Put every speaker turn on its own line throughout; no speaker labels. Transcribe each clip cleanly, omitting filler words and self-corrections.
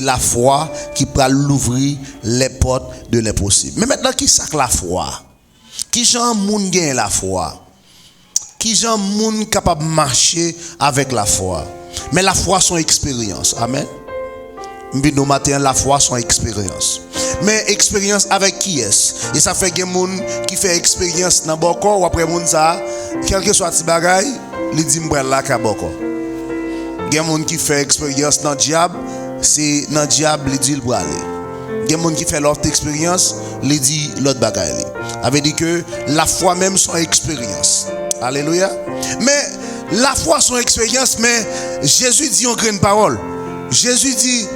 la foi qui peut l'ouvrir les portes de l'impossible. Mais maintenant, qui ça que la foi? Qui gens moun gagne la foi? Qui gens moun capable de marcher avec la foi? Mais la foi, son expérience. Amen. Nous matin, la foi, son expérience. Mais expérience avec qui est-ce? Et ça fait que moun qui fait expérience dans boko ou après moun ça, quel que soit ti bagay, li dit m'bral la ka boko. Gen moun qui fait expérience dans diable, c'est dans diable li dit il bral. Gen moun qui fait l'autre expérience, li dit l'autre bagay li. Avait dit que la foi même son expérience. Alléluia. Mais la foi son expérience, mais Jésus dit en grande parole. Jésus dit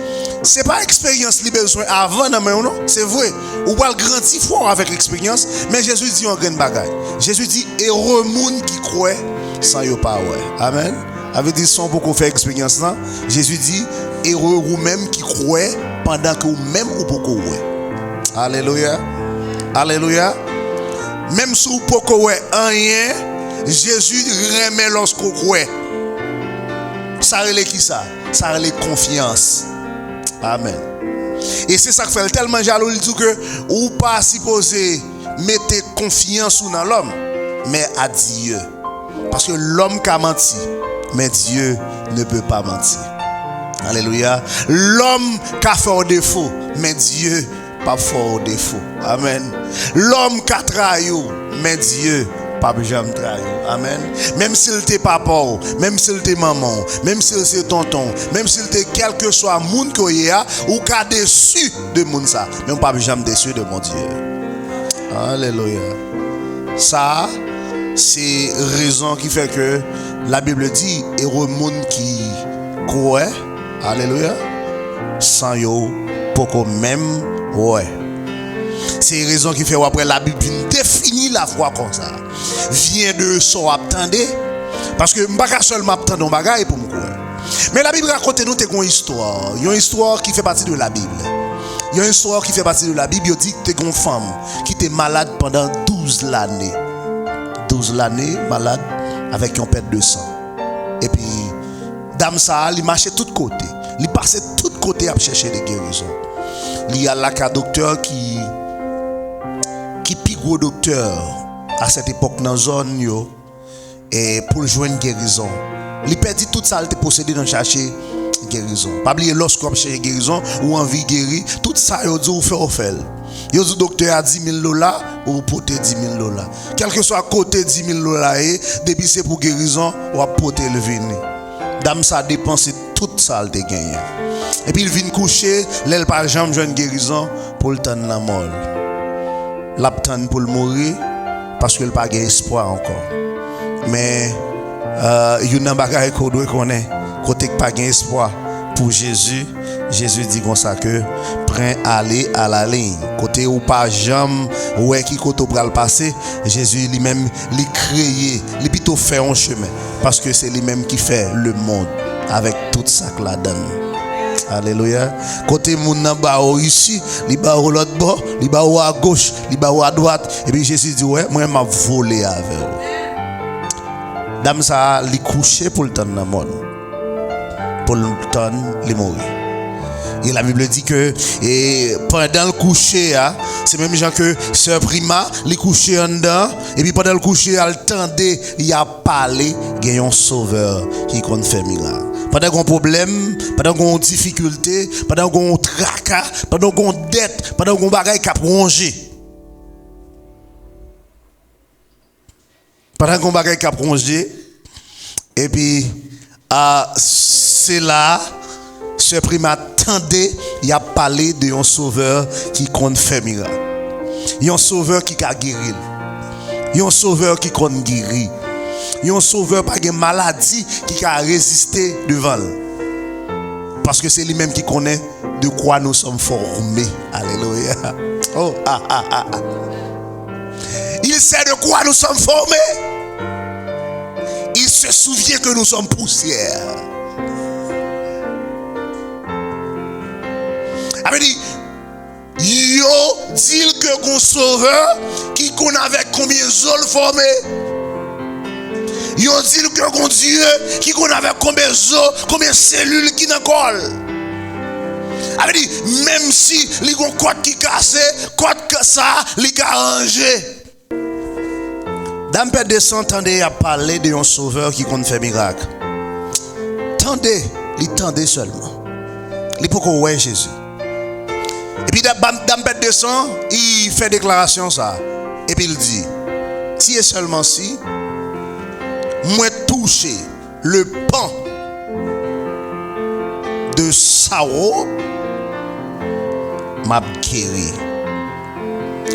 c'est pas expérience li besoin avant non, c'est vrai. Ou pas grandir fort avec l'expérience, mais Jésus dit en grande bagaille. Jésus dit heureux moun qui croit sans yo pas ouais. Amen. Avait dit sans beaucoup faire expérience là, Jésus dit heureux ou même qui croit pendant que ou même ou beaucoup ouais. Alléluia. Alléluia. Même si ou beaucoup ouais rien, Jésus remet lorsqu'on croit. Ça relève qui ça? Ça relève confiance. Amen. Et c'est ça qui fait tellement jaloux, il dit que ou pas supposé mettre confiance dans l'homme, mais à Dieu. Parce que l'homme qui a menti, mais Dieu ne peut pas mentir. Alléluia. L'homme qui a fait au défaut, mais Dieu pas fait au défaut. Amen. L'homme qui a trahi, mais Dieu pas jamais trahi. Amen. Même s'il t'est papa, même s'il t'est maman, même s'il c'est tonton, même s'il t'est quel que soit monde que y a ou qu'a déçu de monde ça, même pas jamais déçu de mon Dieu. Alléluia. Ça c'est raison qui fait que la Bible dit heureux monde qui croit. Alléluia. Sans yo poko même ouais. C'est raison qui fait après la Bible définit la foi comme ça. Vient de son attendez parce que m'pas seulement attendre un bagage pour me croire. Mais la Bible raconte nous une histoire. Il y a une histoire qui fait partie de la Bible. Il y a une histoire qui fait partie de la Bible, il dit que tu es une femme qui était malade pendant 12 l'année. 12 l'année malade avec une perte de sang. Et puis dame ça, il marchait de tous côtés. Il passait de tous côtés à chercher des guérisons. Il y a là qu'un docteur qui pique au docteur à cette époque dans la zone yo, et pour joindre une guérison. Il perdit tout ça, il était possédé dans chercher guérison. Pas oublier lorsqu'on cherche guérison ou envie guérir, tout ça yo dit ou fait. Yo dit docteur a $10,000 ou porter $10,000. Quel que soit côté $10,000 et depuis c'est pour guérison ou à porter le vin. Dame ça dépensé tout ça il gagné. Et puis il vient coucher, l'aile par jambe joindre guérison pour le temps de la mort. L'abtend pour le mourir parce qu'il n'a pas d'espoir encore. Mais il y a un bagage qu'on doit connaître. Côté pas d'espoir pour Jésus, Jésus dit comme ça que prends aller à la ligne. Côté ou pas jambe ouais qui côté pour le passer, Jésus lui-même lui créé, lui plutôt fait un chemin parce que c'est lui-même qui fait le monde avec tout ça que la donne. Alléluia. Côté moun nan ba ici, li ba l'autre bord, li ba à gauche, li ba à droite et puis Jésus dit ouais, moi m'a volé avec vous. Dame ça li coucher pour le temps de la mort. Pour le temps li mourir. Et la Bible dit que et pendant le coucher c'est même gens que sœur Prima li coucher en dedans et puis pendant le coucher elle tendait il a parlé il y a un sauveur qui compte faire miracle. Pendant qu'on problème, pendant qu'on difficulté, pendant qu'on tracas, pendant qu'on dette, pendant qu'on bagaille qui a prolongé. Pendant qu'on bagaille qui a prolongé et puis c'est là ce prima attendait, il a parlé de un sauveur qui compte faire miracle. Il y a un sauveur qui a guéri. Il y a un sauveur qui compte guérir. Il y a un sauveur pas de maladie qui a résisté devant. Parce que c'est lui-même qui connaît de quoi nous sommes formés. Alléluia. Oh, Il sait de quoi nous sommes formés. Il se souvient que nous sommes poussière. avait dit yo dit que qu'on sauveur qui qu'on avec combien zol formé. Yo dit que qu'on Dieu qui qu'on avec combien cellules qui dans col. avait dit, même si les côte qui cassé, côte que ça, les arrangé. Dame Père descend, tendez à parler de un sauveur qui compte faire miracle. Tendez seulement. Il peut qu'on voit Jésus. Et puis Dame Père descend, il fait déclaration ça. Et puis il dit, si et seulement si, moi toucher le pan de sa robe, m'a guéri.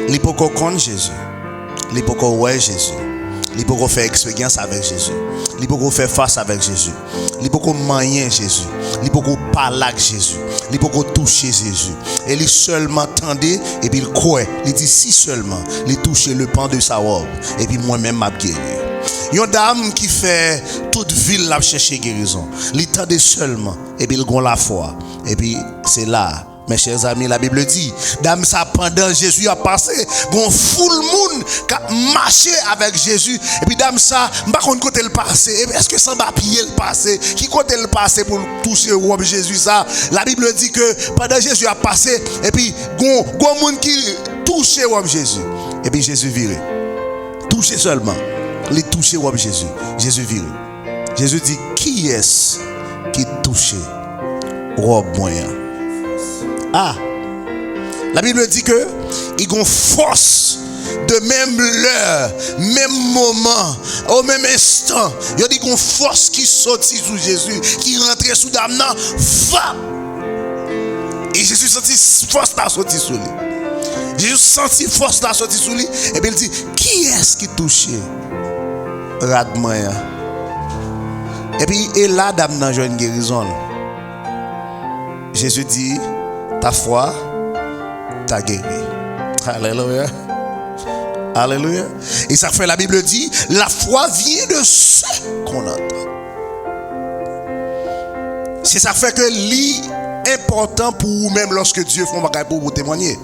Il peut qu'on connaisse Jésus. Il peut qu'on voit Jésus. Il peut qu'on faire expérience avec Jésus. Il peut qu'on faire face avec Jésus. Il peut qu'on manger Jésus. Il peut qu'on parler avec Jésus. Il peut qu'on toucher Jésus. Et il seulement tendait et puis il croit. Il dit si seulement il touchait le pan de sa robe. Et puis moi-même m'a guéri. Il y a une dame qui fait toute ville la chercher guérison. Il tendait seulement et puis il a la foi. Et puis c'est là. Mes chers amis, la Bible dit, dame ça pendant Jésus a passé, gon foule monde qui a marché avec Jésus. Et puis dame ça, pas contre côté le passé. Est-ce que sans papier le passé, qui côté le passé pour toucher robe Jésus ça? La Bible dit que pendant Jésus a passé et puis gon monde qui touche robe Jésus. Et puis Jésus viré. Toucher seulement. Les toucher robe Jésus. Jésus viré. Jésus dit qui est-ce qui touche robe moyen? Ah, la Bible dit que il y a une force de même l'heure, même moment, au même instant. Il y a une force qui sortit sous Jésus, qui rentrait sous dame, va. Et Jésus sentit force à sortir sous lui. Jésus sentit force à sortir sous lui. Et puis il dit, qui est-ce qui touche Radmoya? Et puis, et là, dame n'a une guérison. Jésus dit, ta foi t'a guéri. Alléluia. Alléluia. Et ça fait la Bible dit, la foi vient de ce qu'on entend. C'est ça fait que l'important pour vous même lorsque Dieu fait un bagage pour vous témoigner.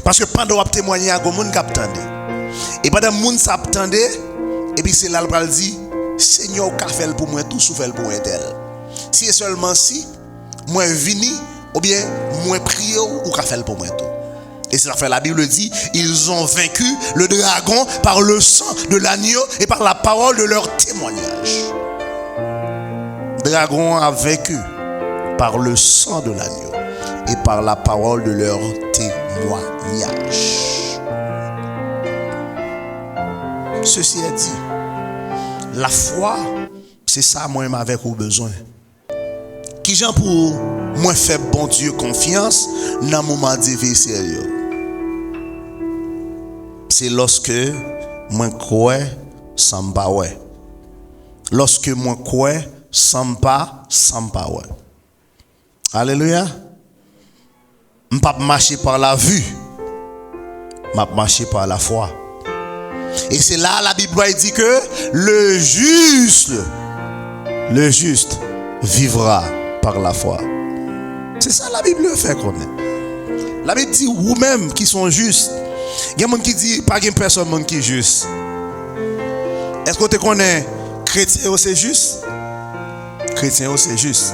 Parce que pendant vous témoigner, il y a des gens qui attendent. Et pendant que les gens attendent, et puis c'est là le dit, Seigneur, qu'a fait pour moi, tout souffle pour moi tel. Si et seulement si, moi vini, ou bien moi prier ou qu'a fait pour moi tout. Et c'est ça fait la Bible dit, ils ont vaincu le dragon par le sang de l'agneau et par la parole de leur témoignage. Le dragon a vaincu par le sang de l'agneau et par la parole de leur témoignage. Ceci est dit, la foi, c'est ça moi-même avec au besoin. Qui j'en pour moi faire bon Dieu confiance dans le moment difficile. C'est lorsque moi crois sans pas ouais. Lorsque moi crois sans pas ouais. Alléluia. Je ne pas marcher par la vue. Je marcher par la foi. Et c'est là la Bible dit que le juste vivra par la foi. C'est ça la Bible fait connaître. La Bible dit vous-même qui sont justes. Il y a des gens qui disent pas qu'il y a personne qui est juste. Est-ce que tu connais chrétien c'est juste? Chrétien c'est juste.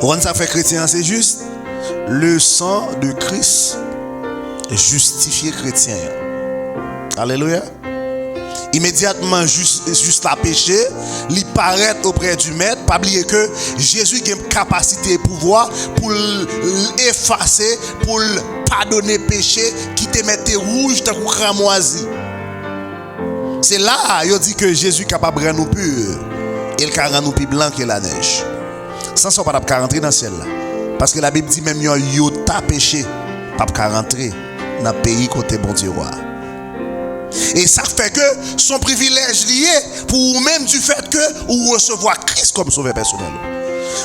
Quand ça fait chrétien c'est juste, le sang de Christ justifie chrétien. Alléluia. Immédiatement juste la péché, il paraît auprès du maître. Pas oublier que Jésus a une capacité et pouvoir pour effacer, pour pardonner péché qui te mettait rouge tant que cramoisi. C'est là il dit que Jésus est capable de rendre nous purs et il rend nous plus blanc que la neige. Sans ça pas de rentrer dans celle-là. Parce que la Bible dit même yo ta péché pas de rentrer dans le pays côté bon Dieu roi. Et ça fait que son privilège lié pour vous-même du fait que vous recevoir Christ comme sauveur personnel.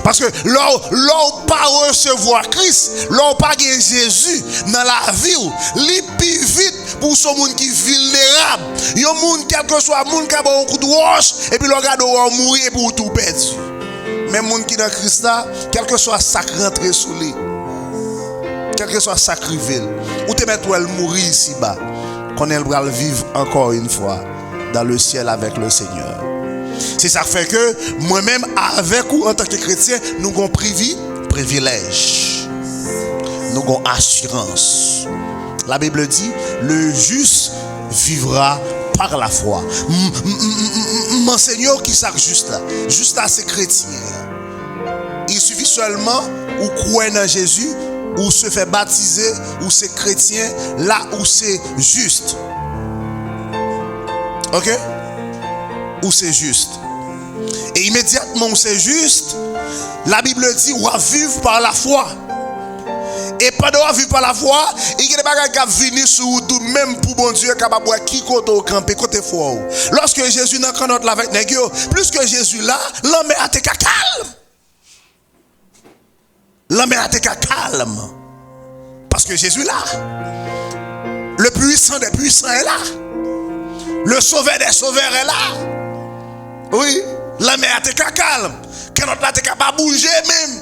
Parce que l'on pas recevoir Christ, l'on pas gagner Jésus dans la vie, li plus vite pour ce monde qui est vulnérable. Il y a un monde quel que soit monde qui a un coup de roche et puis le regarde ou mourir pour tout perdre. Même monde qui dans Christ là, quel que soit ça rentré sous lui. Quel que soit ça rivé, ou te mettre elle mourir ici bas. Qu'on elle va vivre encore une fois dans le ciel avec le Seigneur. C'est ça fait que moi-même avec vous en tant que chrétien, nous avons privilège. gon assurance. La Bible dit, le juste vivra par la foi. Mon Seigneur qui ça juste là? Juste là c'est chrétien. Il suffit seulement ou croire dans Jésus, ou se fait baptiser, ou c'est chrétien, là où c'est juste. Ok? Où c'est juste. Et immédiatement où c'est juste, la Bible dit, on va vivre par la foi. Et pendant qu'on vit par la foi, il y a des bagages qui viennent sur tout, même pour bon Dieu, capable de qui côté au camp, côté foi. Lorsque Jésus n'a qu'un autre avec négio, plus que Jésus là, l'homme a été calme. L'homme a été calme. Parce que Jésus là, le puissant des puissants est là. Le sauveur des sauveurs est là. Oui, l'homme a été calme. Quand on a été capable de bouger même.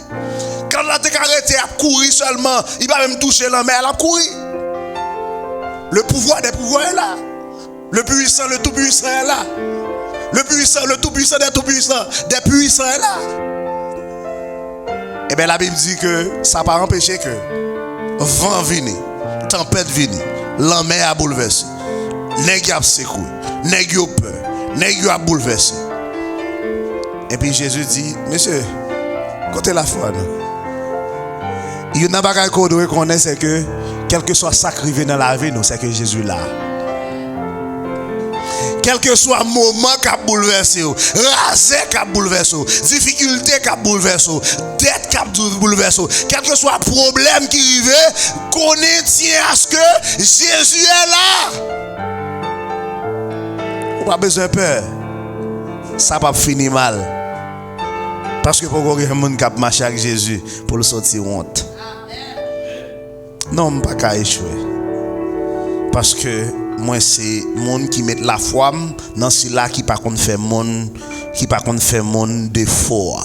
Quand on a été arrêté à courir seulement, il va même toucher l'homme, mais elle a couru. Le pouvoir des pouvoirs est là. Le puissant, le tout puissant est là. Le puissant, le tout puissant des tout puissants, des puissants est là. Et bien la Bible dit que ça n'a pas empêché que vent vienne, tempête vienne, l'homme a bouleversé. Nèg a secoué, nèg a peur, nèg a bouleversé. Et puis Jésus dit, monsieur, côté la foi, il y a un bagage qu'on doit reconnaître, c'est que quel que soit ça qui arrive dans la vie, c'est que Jésus là. Quel que soit le moment qui a bouleversé, rasé qui a bouleversé, difficulté qui a bouleversé, dette qui a bouleversé, quel que soit le problème qui arrive, qu'on tient à ce que Jésus est là. On n'a pas besoin de peur. Ça va pas finir mal. Parce que pour qu'il y ait un monde qui a marché avec Jésus pour le sortir honte. Non, je ne peux pas échouer. Parce que moi, c'est le monde qui met la foi dans cela qui par contre fait monde de foi.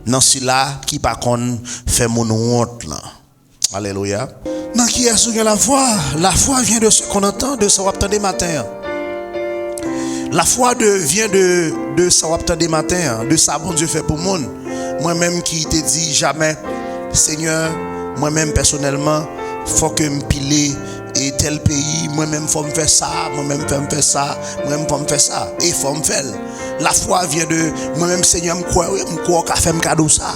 Dans cela qui par contre fait mon honte là. Alléluia. Dans qui est-ce que la foi? La foi vient de ce qu'on entend, de ce qu'on entend des matins. La foi vient de ça qu'on entend des matins, de ça bon Dieu fait pour le monde. Moi-même qui te dis jamais, Seigneur, moi-même personnellement, faut que me piler et tel pays, moi-même faut me faire ça, moi-même faut me faire ça, moi-même faut me faire ça, et faut me faire. La foi vient de moi-même, Seigneur, me croire qu'a fait me cadeau ça.